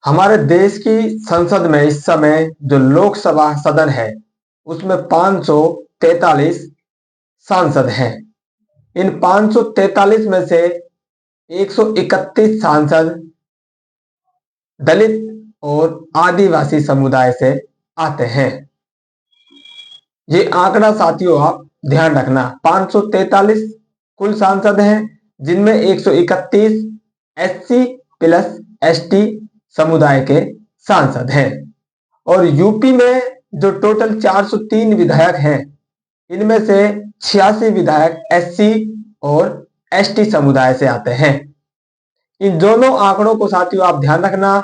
हमारे देश की संसद में इस समय जो लोकसभा सदन है उसमें 543 सांसद हैं। इन 543 में से 131 सांसद दलित और आदिवासी समुदाय से आते हैं। ये आंकड़ा साथियों आप ध्यान रखना, 543 कुल सांसद हैं जिनमें 131 एससी प्लस एसटी समुदाय के सांसद हैं। और यूपी में जो टोटल 403 विधायक हैं इनमें से 86 विधायक एससी और एसटी समुदाय से आते हैं। इन दोनों आंकड़ों को साथियों आप ध्यान रखना।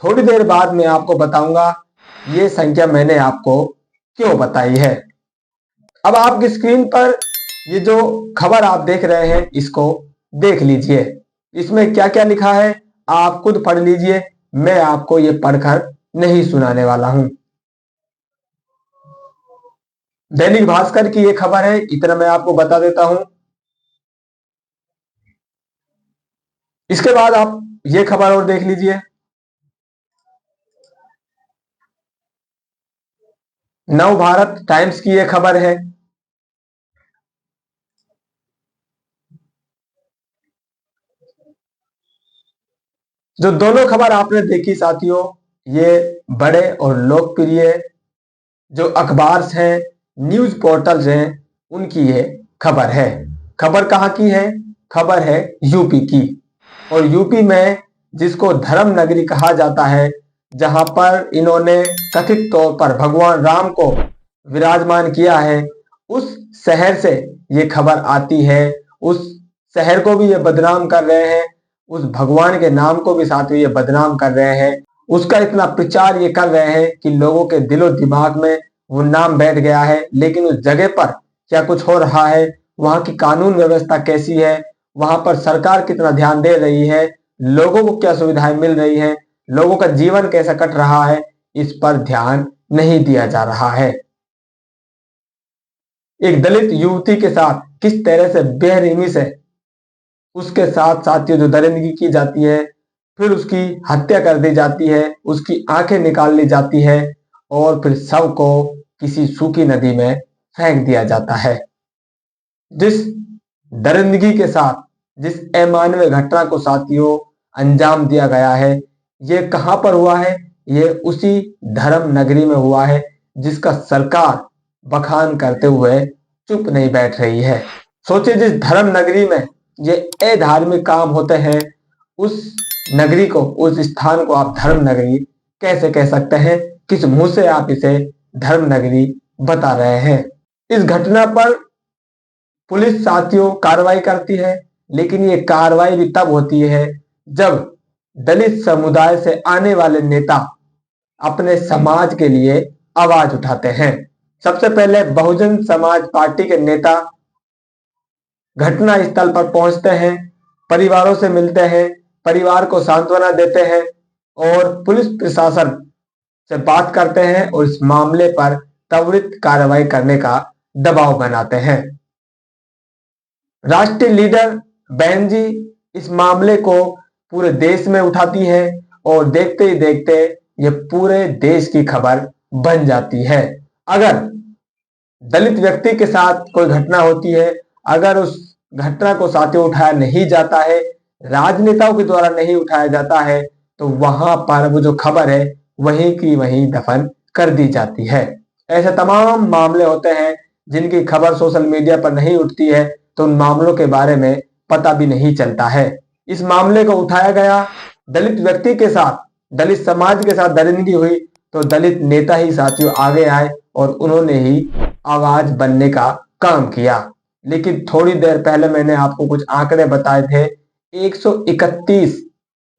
थोड़ी देर बाद मैं आपको बताऊंगा ये संख्या मैंने आपको क्यों बताई है। अब आपकी स्क्रीन पर ये जो खबर आप देख रहे हैं इसको देख लीजिए। इसमें क्या क्या लिखा है आप खुद पढ़ लीजिए, मैं आपको ये पढ़कर नहीं सुनाने वाला हूं। दैनिक भास्कर की ये खबर है, इतना मैं आपको बता देता हूं। इसके बाद आप ये खबर और देख लीजिए। नव भारत टाइम्स की ये खबर है। जो दोनों खबर आपने देखी साथियों, ये बड़े और लोकप्रिय जो अखबार हैं, न्यूज पोर्टल्स हैं, उनकी ये खबर है। खबर कहाँ की है? खबर है यूपी की। और यूपी में जिसको धर्म नगरी कहा जाता है, जहां पर इन्होंने कथित तौर पर भगवान राम को विराजमान किया है, उस शहर से ये खबर आती है। उस शहर को भी ये बदनाम कर रहे हैं, उस भगवान के नाम को भी साथ में ये बदनाम कर रहे हैं। उसका इतना प्रचार ये कर रहे हैं कि लोगों के दिलो दिमाग में वो नाम बैठ गया है। लेकिन उस जगह पर क्या कुछ हो रहा है, वहां की कानून व्यवस्था कैसी है, वहां पर सरकार कितना ध्यान दे रही है, लोगों को क्या सुविधाएं मिल रही है, लोगों का जीवन कैसा कट रहा है, इस पर ध्यान नहीं दिया जा रहा है। एक दलित युवती के साथ किस तरह से बेरहमी से उसके साथ साथियों जो दरिंदगी की जाती है, फिर उसकी हत्या कर दी जाती है, उसकी आंखें निकाल ली जाती है और फिर शव को किसी सूखी नदी में फेंक दिया जाता है। जिस दरिंदगी के साथ, जिस अमानवीय घटना को साथियों अंजाम दिया गया है, ये कहां पर हुआ है? ये उसी धर्म नगरी में हुआ है जिसका सरकार बखान करते हुए चुप नहीं बैठ रही है। सोचिए, जिस धर्म नगरी में ये अधार्मिक काम होते हैं, उस नगरी को, उस स्थान को आप धर्म नगरी कैसे कह सकते हैं? किस मुंह से आप इसे धर्म नगरी बता रहे हैं? इस घटना पर पुलिस साथियों कार्रवाई करती है, लेकिन ये कार्रवाई भी तब होती है जब दलित समुदाय से आने वाले नेता अपने समाज के लिए आवाज उठाते हैं। सबसे पहले बहुजन समाज पार्टी के नेता घटना स्थल पर पहुंचते हैं, परिवारों से मिलते हैं, परिवार को सांत्वना देते हैं और पुलिस प्रशासन से बात करते हैं और इस मामले पर त्वरित कार्रवाई करने का दबाव बनाते हैं। राष्ट्रीय लीडर बहन जी इस मामले को पूरे देश में उठाती है और देखते ही देखते ये पूरे देश की खबर बन जाती है। अगर दलित व्यक्ति के साथ कोई घटना होती है, अगर उस घटना को साथियों उठाया नहीं जाता है, राजनेताओं के द्वारा नहीं उठाया जाता है, तो वहां पर वो जो खबर है वहीं की वहीं दफन कर दी जाती है। ऐसे तमाम मामले होते हैं जिनकी खबर सोशल मीडिया पर नहीं उठती है, तो उन मामलों के बारे में पता भी नहीं चलता है। इस मामले को उठाया गया, दलित व्यक्ति के साथ, दलित समाज के साथ दरिंदगी हुई, तो दलित नेता ही साथियों आगे आए और उन्होंने ही आवाज बनने का काम किया। लेकिन थोड़ी देर पहले मैंने आपको कुछ आंकड़े बताए थे। 131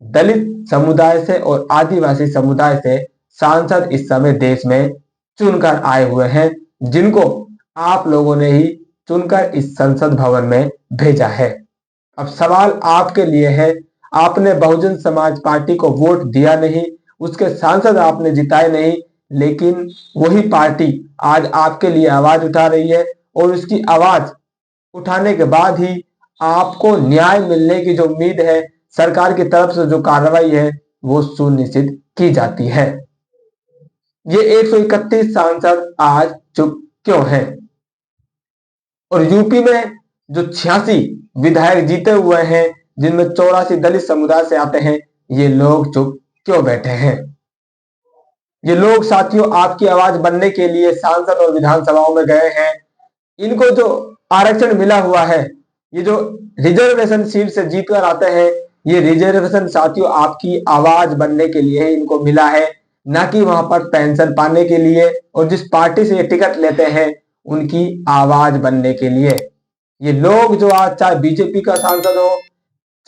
दलित समुदाय से और आदिवासी समुदाय से सांसद इस समय देश में चुनकर आए हुए हैं, जिनको आप लोगों ने ही चुनकर इस संसद भवन में भेजा है। अब सवाल आपके लिए है, आपने बहुजन समाज पार्टी को वोट दिया नहीं, उसके सांसद आपने जिताए नहीं, लेकिन वही पार्टी आज आपके लिए आवाज उठा रही है और उसकी आवाज उठाने के बाद ही आपको न्याय मिलने की जो उम्मीद है, सरकार की तरफ से जो कार्रवाई है, वो सुनिश्चित की जाती है। ये 131 सांसद आज चुप क्यों हैं? और यूपी में जो 86 विधायक जीते हुए हैं, जिनमें 84 दलित समुदाय से आते हैं, ये लोग चुप क्यों बैठे हैं? ये लोग साथियों आपकी आवाज बनने के लिए सांसद और विधानसभाओं में गए हैं। इनको जो आरक्षण मिला हुआ है, ये जो रिजर्वेशन सीट से जीतकर आते हैं, ये रिजर्वेशन साथियों आपकी आवाज बनने के लिए इनको मिला है, ना कि वहां पर पेंशन पाने के लिए। और जिस पार्टी से ये टिकट लेते हैं, उनकी आवाज बनने के लिए। ये लोग जो आज चाहे बीजेपी का सांसद हो,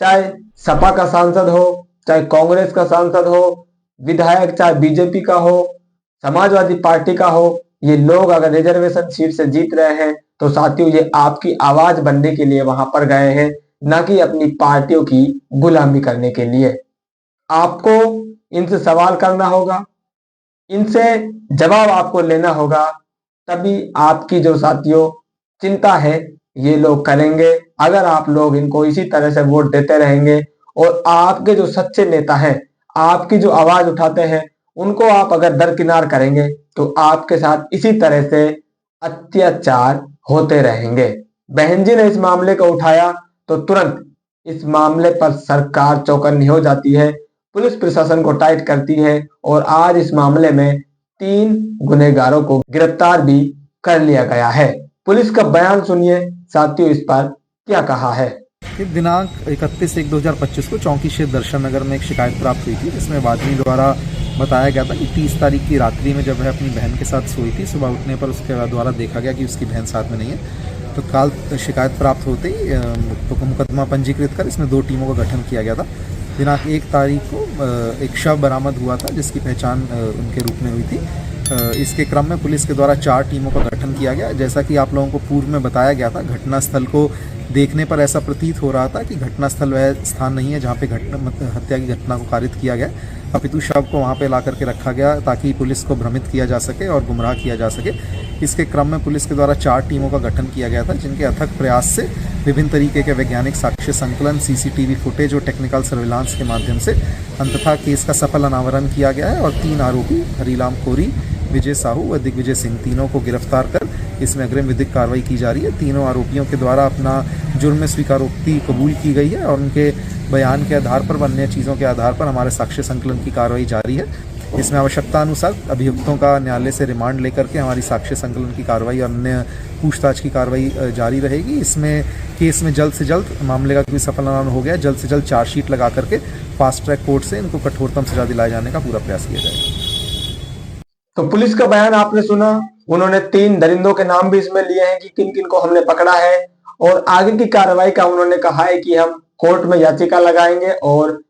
चाहे सपा का सांसद हो, चाहे कांग्रेस का सांसद हो, विधायक चाहे बीजेपी का हो, समाजवादी पार्टी का हो, ये लोग अगर रिजर्वेशन सीट से जीत रहे हैं तो साथियों ये आपकी आवाज बनने के लिए वहां पर गए हैं, ना कि अपनी पार्टियों की गुलामी करने के लिए। आपको इनसे सवाल करना होगा, इनसे जवाब आपको लेना होगा, तभी आपकी जो साथियों चिंता है ये लोग करेंगे। अगर आप लोग इनको इसी तरह से वोट देते रहेंगे और आपके जो सच्चे नेता हैं, आपकी जो आवाज उठाते हैं, उनको आप अगर दरकिनार करेंगे तो आपके साथ इसी तरह से अत्याचार होते रहेंगे। बहन जी ने इस मामले को उठाया तो तुरंत इस मामले पर सरकार चौकन्नी हो जाती है, पुलिस प्रशासन को टाइट करती है और आज इस मामले में 3 गुनहगारों को गिरफ्तार भी कर लिया गया है। पुलिस का बयान सुनिए साथियों, इस पर क्या कहा है। दिनांक 31/1/2025 को चौकी क्षेत्र दर्शन नगर में एक शिकायत प्राप्त हुई थी, जिसमें वादी द्वारा बताया गया था कि 30 तारीख की रात्रि में जब वह अपनी बहन के साथ सोई थी, सुबह उठने पर उसके द्वारा देखा गया कि उसकी बहन साथ में नहीं है। तो काल शिकायत प्राप्त होते ही तो मुकदमा पंजीकृत कर इसमें 2 टीमों का गठन किया गया था। दिनांक 1 तारीख को एक शव बरामद हुआ था, जिसकी पहचान उनके रूप में हुई थी। इसके क्रम में पुलिस के द्वारा 4 टीमों का गठन किया गया। जैसा कि आप लोगों को पूर्व में बताया गया था, घटनास्थल को देखने पर ऐसा प्रतीत हो रहा था कि घटनास्थल वह स्थान नहीं है जहां पे हत्या की घटना को कारित किया गया, अपितु शव को वहां पे ला करके रखा गया ताकि पुलिस को भ्रमित किया जा सके और गुमराह किया जा सके। इसके क्रम में पुलिस के द्वारा 4 टीमों का गठन किया गया था, जिनके अथक प्रयास से विभिन्न तरीके के वैज्ञानिक साक्ष्य संकलन, सीसीटीवी फुटेज और टेक्निकल सर्विलांस के माध्यम से अंततः केस का सफल अनावरण किया गया है और 3 आरोपी हरीराम कोरी, विजय साहू व दिग्विजय सिंह, तीनों को गिरफ्तार कर इसमें अग्रिम विधिक कार्रवाई की जा रही है। तीनों आरोपियों के द्वारा अपना जुर्म में स्वीकारोक्ति कबूल की गई है और उनके बयान के आधार पर, अन्य चीज़ों के आधार पर हमारे साक्ष्य संकलन की कार्रवाई जारी है। इसमें आवश्यकता अनुसार अभियुक्तों का न्यायालय से रिमांड लेकर के हमारी साक्ष्य संकलन की कार्रवाई और अन्य पूछताछ की कार्रवाई जारी रहेगी। इसमें केस में जल्द से जल्द मामले का कोई सफल अनावरण हो गया, जल्द से जल्द चार्जशीट लगा करके फास्ट ट्रैक कोर्ट से इनको कठोरतम सजा दिलाए जाने का पूरा प्रयास किया जाएगा। तो पुलिस का बयान आपने सुना, उन्होंने 3 दरिंदों के नाम भी इसमें लिए हैं कि किन किन को हमने पकड़ा है, और आगे की कार्रवाई का उन्होंने कहा है कि हम कोर्ट में याचिका लगाएंगे और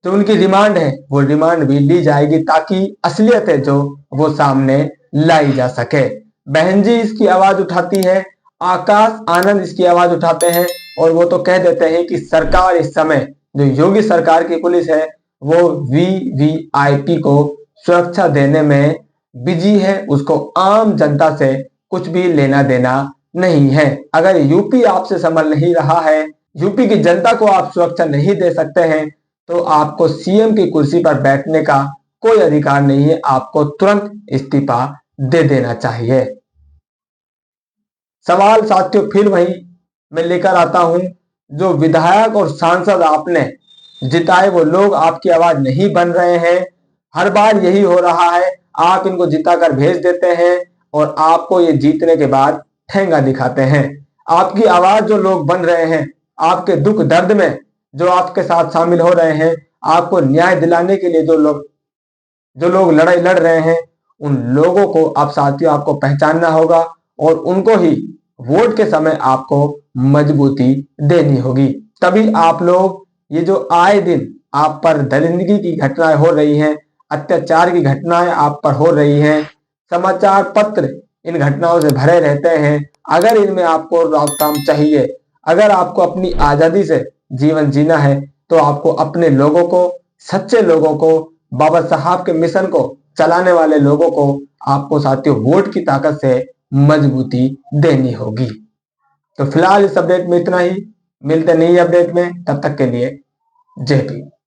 जो उनकी रिमांड है वो रिमांड भी ली जाएगी, ताकि असलियत है जो वो सामने लाई जा सके। बहन जी इसकी आवाज उठाती है, आकाश आनंद इसकी आवाज उठाते हैं और वो तो कह देते हैं कि सरकार इस समय, जो योगी सरकार की पुलिस है, वो वीवीआईपी को सुरक्षा देने में बिजी है, उसको आम जनता से कुछ भी लेना देना नहीं है। अगर यूपी आपसे संभल नहीं रहा है, यूपी की जनता को आप सुरक्षा नहीं दे सकते हैं, तो आपको सीएम की कुर्सी पर बैठने का कोई अधिकार नहीं है, आपको तुरंत इस्तीफा दे देना चाहिए। सवाल साथियों फिर वही मैं लेकर आता हूं, जो विधायक और सांसद आपने जिताए वो लोग आपकी आवाज नहीं बन रहे हैं। हर बार यही हो रहा है, आप इनको जिताकर भेज देते हैं और आपको ये जीतने के बाद ठेंगा दिखाते हैं। आपकी आवाज जो लोग बन रहे हैं, आपके दुख दर्द में जो आपके साथ शामिल हो रहे हैं, आपको न्याय दिलाने के लिए जो लोग लड़ाई लड़ रहे हैं, उन लोगों को आप साथियों आपको पहचानना होगा और उनको ही वोट के समय आपको मजबूती देनी होगी। तभी आप लोग ये जो आए दिन आप पर दरिंदगी की घटनाएं हो रही हैं, अत्याचार की घटनाएं आप पर हो रही हैं, समाचार पत्र इन घटनाओं से भरे रहते हैं। अगर इनमें आपको रोकथाम चाहिए, अगर आपको अपनी आजादी से जीवन जीना है, तो आपको अपने लोगों को, सच्चे लोगों को, बाबा साहब के मिशन को चलाने वाले लोगों को आपको साथियों वोट की ताकत से मजबूती देनी होगी। तो फिलहाल इस अपडेट में इतना ही, मिलते नई अपडेट में, तब तक के लिए जय भीम।